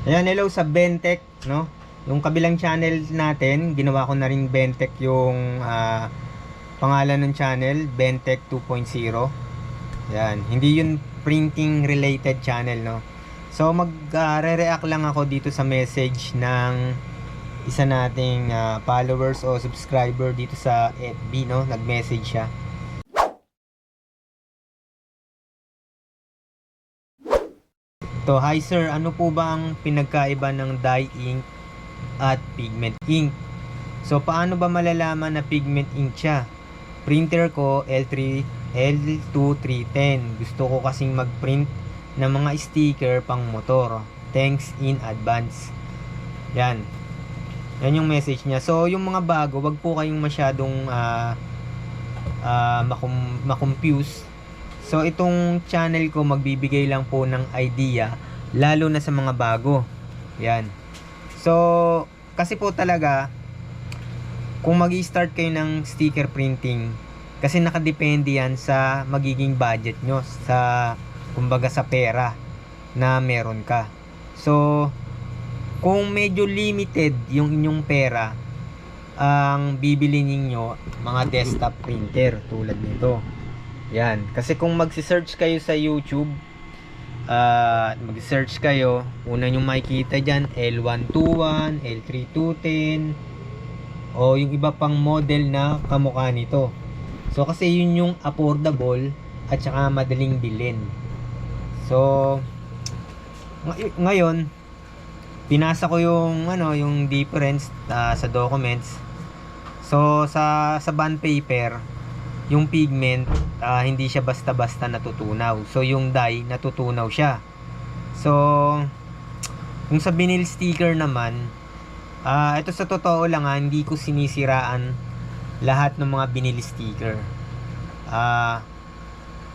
Ayan, hello sa Bentech, no? Yung kabilang channel natin, ginawa ko na rin Bentech yung pangalan ng channel, Bentech 2.0. Ayan, hindi yun printing related channel, no? So re-react lang ako dito sa message ng isa nating followers o subscriber dito sa FB, no? Nag-message siya. To, hi sir, ano po ba ang pinagkaiba ng dye ink at pigment ink? So paano ba malalaman na pigment ink siya? Printer ko L2310. Gusto ko kasing mag-print ng mga sticker pang motor. Thanks in advance. Yan. Yan yung message niya. So yung mga bago, wag po kayong masyadong makonfuse. So itong channel ko magbibigay lang po ng idea lalo na sa mga bago. Yan. So kasi po talaga kung magi-start kayo ng sticker printing, kasi nakadepende yan sa magiging budget nyo, sa kumbaga sa pera na meron ka. So kung medyo limited yung inyong pera, ang bibili ninyo mga desktop printer tulad nito. Yan, kasi kung magsi-search kayo sa YouTube, mag-search kayo, una nyo makikita dyan L121, L3210 o yung iba pang model na kamukha nito. So kasi yun yung affordable at saka madaling bilhin. So ngayon pinasa ko yung yung difference sa documents. So sa bond paper, yung pigment hindi siya basta-basta natutunaw. So yung dye natutunaw siya. So kung sa vinyl sticker naman, ito sa totoo lang hindi ko sinisiraan lahat ng mga vinyl sticker.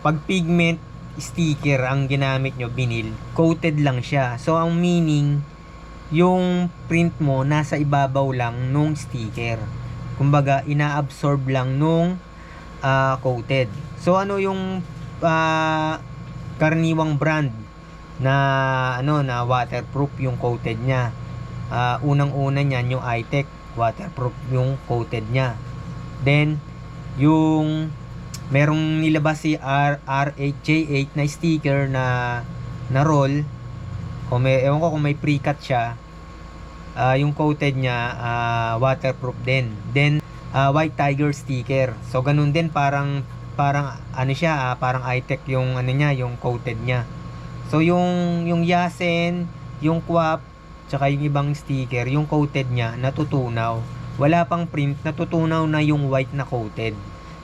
Pag pigment sticker ang ginamit nyo, vinyl, coated lang siya. So ang meaning, yung print mo nasa ibabaw lang nung sticker. Kumbaga ina-absorb lang nung coated. So ano yung karaniwang brand na na waterproof yung coated niya? Unang-una niyan yung iTech, waterproof yung coated niya. Then yung merong nilabas si R8J8 na sticker na roll, o ewan ko kung may pre-cut siya, yung coated niya waterproof din. Then White Tiger sticker, so ganun din, parang ano siya, parang iTech yung niya, yung coated niya. So yung Yasen, yung Quap, tsaka yung ibang sticker, yung coated niya natutunaw, wala pang print, natutunaw na yung white na coated.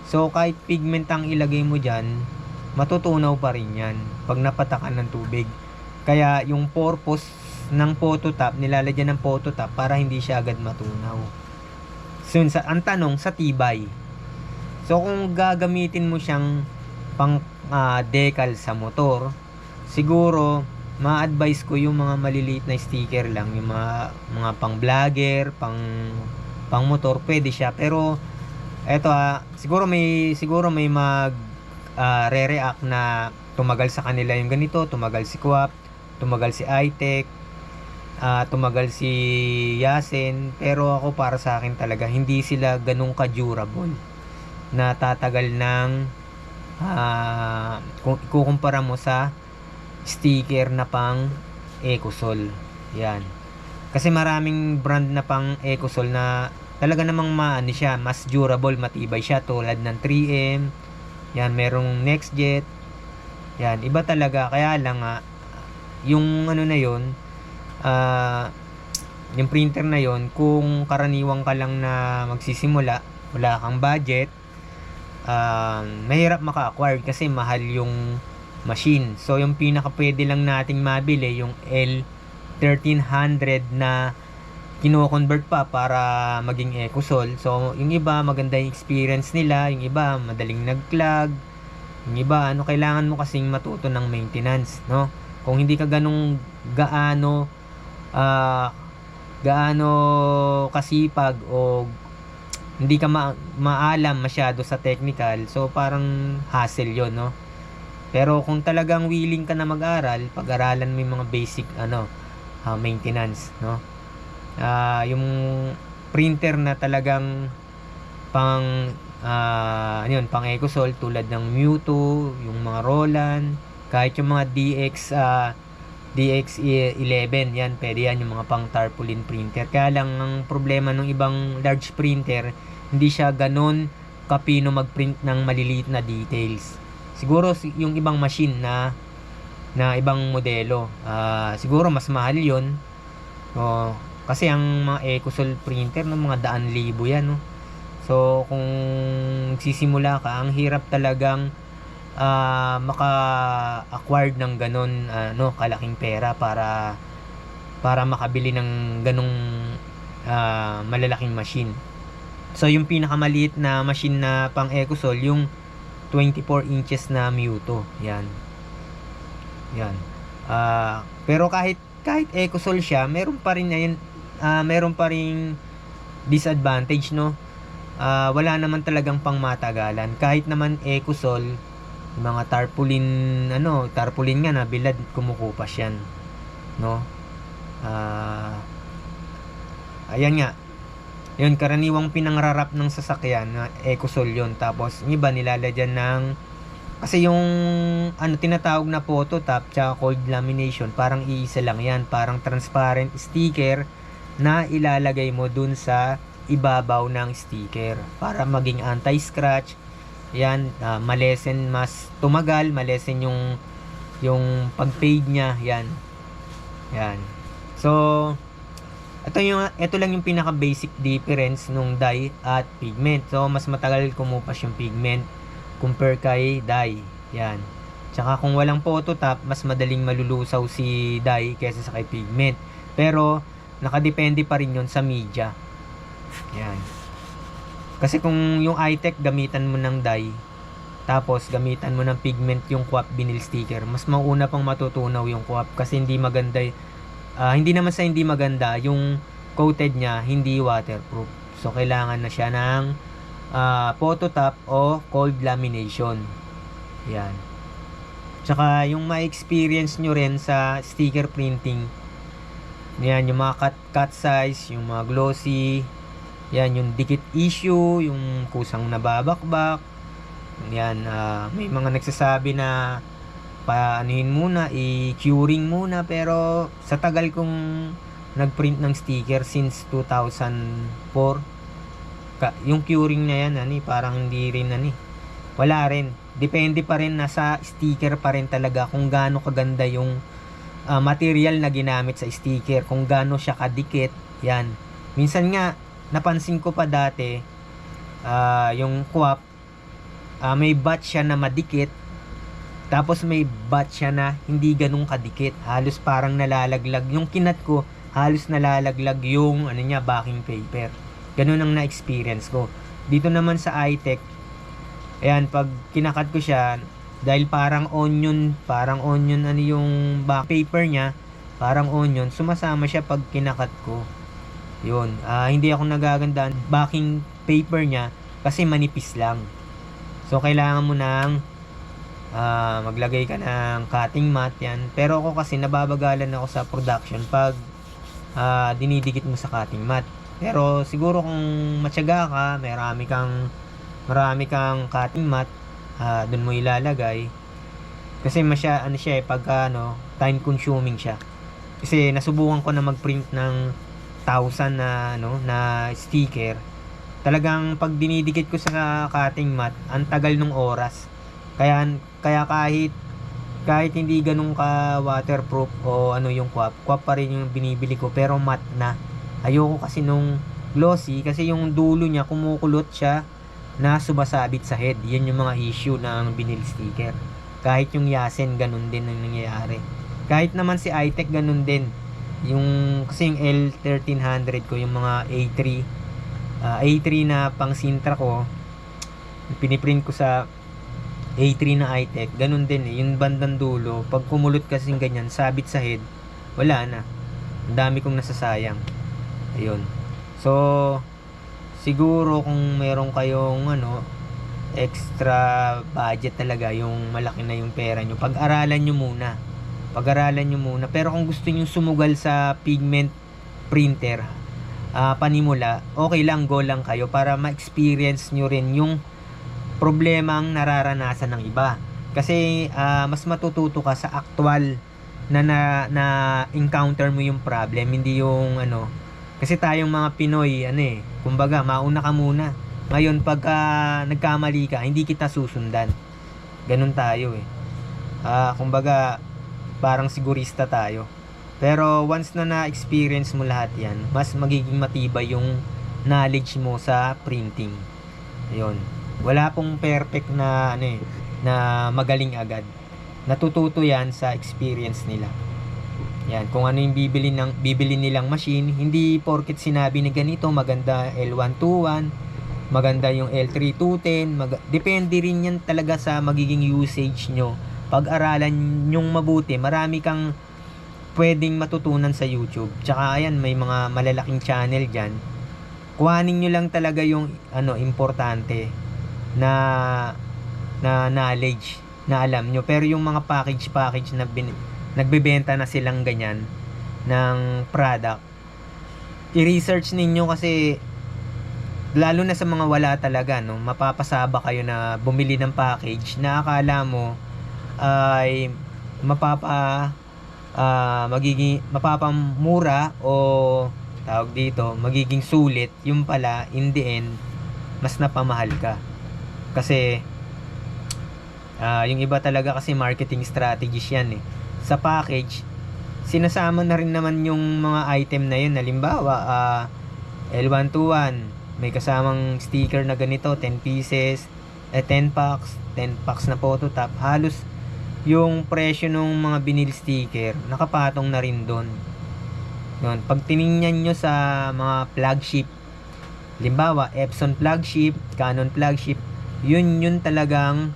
So kahit pigment ang ilagay mo dyan, matutunaw pa rin yan pag napatakan ng tubig. Kaya yung purpose ng phototop, nilalagyan ng phototop para hindi siya agad matunaw. So ang tanong sa tibay. So kung gagamitin mo siyang pang decal sa motor, siguro ma-advise ko yung mga maliliit na sticker lang, yung mga pang vlogger, pang motor, pwede siya. Pero eto siguro may mag re-react na tumagal sa kanila yung ganito, tumagal si Quap, tumagal si iTech, tumagal si Yasen, pero ako, para sa akin talaga, hindi sila ganun ka-durable na tatagal ng kung ikukumpara mo sa sticker na pang Ecosol. Yan. Kasi maraming brand na pang Ecosol na talaga namang siya, mas durable, matibay siya, tulad ng 3M. Yan, merong NextJet. Yan, iba talaga. Kaya lang yung na yun, yung printer na yon, kung karaniwang ka lang na magsisimula, wala kang budget, mahirap maka-acquire kasi mahal yung machine. So yung pinaka pwede lang nating mabili yung L1300 na kino-convert pa para maging Ecosol. So yung iba maganda yung experience nila, yung iba madaling nag-clog, yung iba kailangan mo kasing matuto ng maintenance, no? Kung hindi ka ganung gaano kasipag o hindi ka maalam masyado sa technical, so parang hassle yon, no? Pero kung talagang willing ka na mag-aral, pag-aralan mo yung mga basic maintenance, no? Yung printer na talagang pang pang Ecosol tulad ng Mewtwo, yung mga Roland, kahit yung mga DX11, yan, pwede yan, yung mga pang tarpaulin printer. Kaya lang, ang problema ng ibang large printer, hindi siya ganon kapino mag-print ng maliliit na details. Siguro, yung ibang machine na ibang modelo, siguro mas mahal yun. Kasi ang mga Ecosol printer, no, mga daan libo yan, no? So, kung sisimula ka, ang hirap talagang maka-acquired ng ganon kalaking pera para makabili ng ganong malalaking machine. So yung pinakamaliit na machine na pang Ecosol, yung 24 inches na Mewtwo, yan. Pero kahit Ecosol siya, meron pa rin disadvantage, no? Wala naman talagang pangmatagalan. Kahit naman Ecosol, mga tarpaulin nga na bilad, kumukupas yan, no? Ayan nga, yun, karaniwang pinangrarap ng sasakyan na Ecosol yun. Tapos yung iba nilalagyan ng, kasi yung tinatawag na phototop tsaka cold lamination, parang iisa lang yan, parang transparent sticker na ilalagay mo dun sa ibabaw ng sticker para maging anti-scratch. Yan, malesen, mas tumagal, malesen yung pag-fade niya, yan. So, ito lang yung pinaka basic difference nung dye at pigment. So, mas matagal kumupas yung pigment compare kay dye. Yan. Tsaka kung walang phototop, mas madaling malulusaw si dye kaysa sa kay pigment. Pero, nakadepende pa rin yun sa media. Yan. Kasi kung yung iTech gamitan mo ng dye, tapos gamitan mo ng pigment yung QAP vinyl sticker, mas mauna pang matutunaw yung QAP kasi hindi maganda. Hindi naman sa hindi maganda, yung coated niya hindi waterproof. So kailangan na siya ng phototop o cold lamination. Yan. Tsaka yung ma-experience nyo rin sa sticker printing, yan, yung mga cut size, yung mga glossy, yan, yung dikit issue, yung kusang nababakbak. Yan, may mga nagsasabi na paanuhin muna, i-curing muna, pero sa tagal kong nagprint ng sticker since 2004, yung curing na yan, parang hindi rin, wala rin. Depende pa rin, nasa sticker pa rin talaga kung gaano kaganda yung material na ginamit sa sticker, kung gaano siya kadikit. Yan, minsan nga napansin ko pa dati, yung QAP, may batch siya na madikit, tapos may batch siya na hindi ganun kadikit, halos parang nalalaglag yung kinat ko, halos nalalaglag yung backing paper. Ganun ang na-experience ko. Dito naman sa iTech, ayan, pag kinakat ko siya, dahil parang onion yung back paper niya, parang onion, sumasama siya pag kinakat ko. Yun, hindi ako nagagandaan backing paper niya kasi manipis lang. So kailangan mo nang maglagay ka ng cutting mat, yan. Pero ako kasi nababagalan ako sa production pag dinidikit mo sa cutting mat. Pero siguro kung matyaga ka, marami kang cutting mat, dun mo ilalagay. Kasi pagka time consuming siya. Kasi nasubukan ko na mag-print ng 1,000 na sticker. Talagang pag dinidikit ko sa cutting mat, ang tagal ng oras. Kaya kahit hindi ganun ka waterproof o yung QAP pa rin yung binibili ko, pero matte na. Ayoko kasi nung glossy, kasi yung dulo niya kumukulot siya na sumasabit sa head. Yan yung mga issue ng vinyl sticker. Kahit yung Yasen, ganun din ang nangyayari. Kahit naman si iTech, ganun din. Kasi yung L1300 ko, yung mga A3 na pang Sintra ko, piniprint ko sa A3 na iTech, ganun din yung bandang dulo, pag kumulot kasi ganyan, sabit sa head, wala na. Ang dami kong nasasayang. Ayun. So, siguro kung meron kayong extra budget talaga, yung malaki na yung pera nyo, pag-aralan nyo muna pag-aralan nyo muna. Pero kung gusto nyo sumugal sa pigment printer, panimula, okay lang, go lang kayo para ma-experience nyo rin yung problemang nararanasan ng iba. Kasi mas matututo ka sa actual na encounter mo yung problem, hindi yung ano. Kasi tayong mga Pinoy, kumbaga, mauna ka muna. Ngayon, pagka nagkamali ka, hindi kita susundan. Ganun tayo eh. Kumbaga, parang sigurista tayo. Pero once na na-experience mo lahat yan, mas magiging matibay yung knowledge mo sa printing. Ayun. Wala pong perfect na na magaling agad. Natututo yan sa experience nila. Yan, kung ano yung bibili nilang machine, hindi porket sinabi na ganito, maganda L121, maganda yung L3210, depende rin yan talaga sa magiging usage nyo. Pag-aralan nyong mabuti, marami kang pwedeng matutunan sa YouTube. Tsaka ayan, may mga malalaking channel dyan. Kuhanin nyo lang talaga yung importante na knowledge na alam nyo. Pero yung mga package na nagbebenta na silang ganyan ng product, i-research ninyo kasi lalo na sa mga wala talaga, no, mapapasaba kayo na bumili ng package na akala mo ay mapapamura o tawag dito, magiging sulit, yung pala in the end mas napamahal ka. Kasi yung iba talaga kasi marketing strategies yan eh. Sa package, sinasama na rin naman yung mga item na yun. Halimbawa, L121, may kasamang sticker na ganito, 10 pieces, 10 packs na phototop. Halos yung presyo ng mga vinyl sticker, nakapatong na rin doon. Pag tiningnan nyo sa mga flagship, halimbawa, Epson flagship, Canon flagship, yun talagang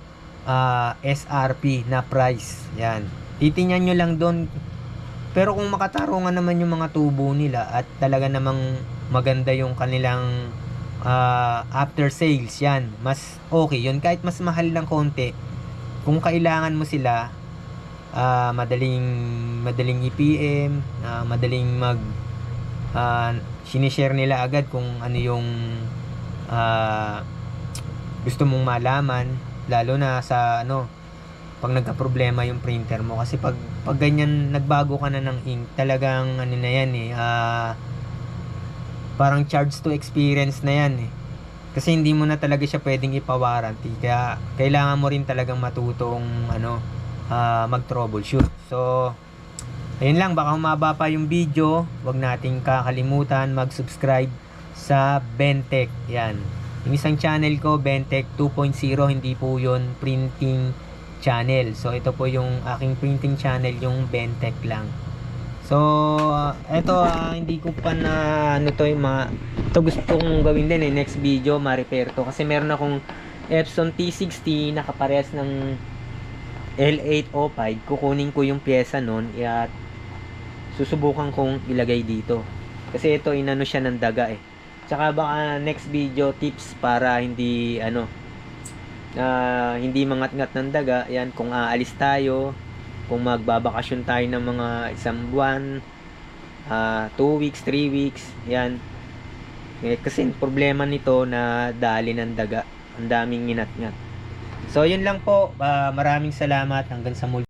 SRP na price. Yan. Titingnan nyo lang doon. Pero kung makatarungan naman yung mga tubo nila at talaga namang maganda yung kanilang after sales, yan, mas okay yun. Kahit mas mahal lang konti, kung kailangan mo sila, madaling EPM, madaling sinishare nila agad kung ano yung gusto mong malaman, lalo na sa pag nagka-problema yung printer mo. Kasi pag ganyan nagbago ka na ng ink, talagang na yan eh, parang charge to experience na yan eh. Kasi hindi mo na talaga siya pwedeng ipa-warranty. Kaya kailangan mo rin talagang matutong mag-troubleshoot. So ayun lang, baka humaba pa yung video. Huwag nating kakalimutan mag-subscribe sa Bentech. Yan. Yung isang channel ko, Bentech 2.0, hindi po yun printing channel. So ito po yung aking printing channel, yung Bentech lang. So eto, hindi ko pa na ito gusto kong gawin din next video, ma-repair to. Kasi meron akong Epson T60 nakaparehas ng L805. Kukunin ko yung pyesa nun at susubukan kong ilagay dito. Kasi ito, inano siya ng daga eh. Tsaka baka next video tips para hindi hindi mangat-ngat ng daga. Yan, kung aalis tayo, kung magbabakasyon tayo ng mga isang buwan, 2 weeks, 3 weeks, yan. Kasi problema nito na dali ng daga, ang daming nginat-ngat. So yun lang po, maraming salamat, hanggang sa muli.